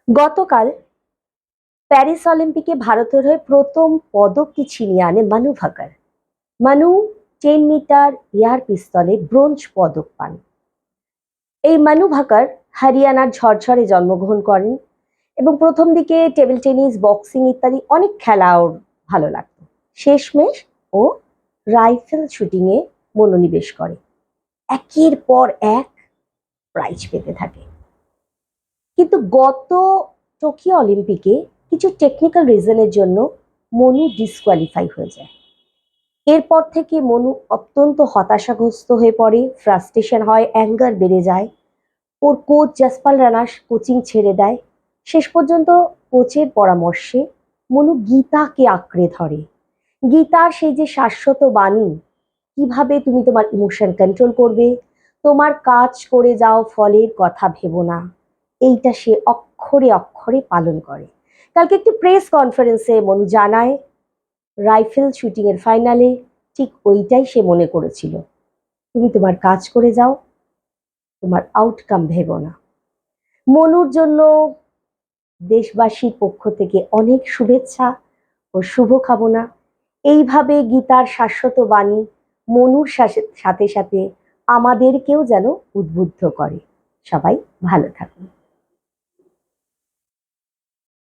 গতকাল প্যারিস অলিম্পিকে ভারতের হয়ে প্রথম পদকটি ছিনিয়ে আনে মানু ভাকার। মানু 10 মিটার এয়ার পিস্তলে ব্রোঞ্জ পদক পান। এই মানু ভাকার হরিয়ানার ঝরঝরে জন্মগ্রহণ করেন এবং প্রথম দিকে টেবিল টেনিস, বক্সিং ইত্যাদি অনেক খেলা ওর ভালো লাগতো। শেষমেশ ও রাইফেল শুটিংয়ে মনোনিবেশ করে, একের পর এক প্রাইজ পেতে থাকে। কিন্তু গত টোকিও অলিম্পিকে কিছু টেকনিক্যাল রিজনের জন্য মনু ডিসকোয়ালিফাই হয়ে যায়। এরপর থেকে মনু অত্যন্ত হতাশাগ্রস্ত হয়ে পড়ে, ফ্রাস্ট্রেশন হয়, অ্যাঙ্গার বেড়ে যায়। ওর কোচ জাসপাল রানাস কোচিং ছেড়ে দেয়। শেষ পর্যন্ত কোচের পরামর্শে মনু গীতাকে আঁকড়ে ধরে। গীতার সেই যে শাশ্বত বাণী, কিভাবে তুমি তোমার ইমোশন কন্ট্রোল করবে, তোমার কাজ করে যাও, ফলের কথা ভেবো না, এইটা সে অক্ষরে অক্ষরে পালন করে। কালকে একটি প্রেস কনফারেন্সে মনু জানায়, রাইফেল শুটিং এর ফাইনালে ঠিক ওইটাই সে মনে করেছিল, তুমি তোমার কাজ করে যাও, তোমার আউটকাম ভেবো না। মনুর জন্য দেশবাসীর পক্ষ থেকে অনেক শুভেচ্ছা ও শুভকামনা। এইভাবে গীতার শাশ্বত বাণী মনুর সাথে সাথে আমাদেরকেও যেন উদ্বুদ্ধ করে। সবাই ভালো থাকুন।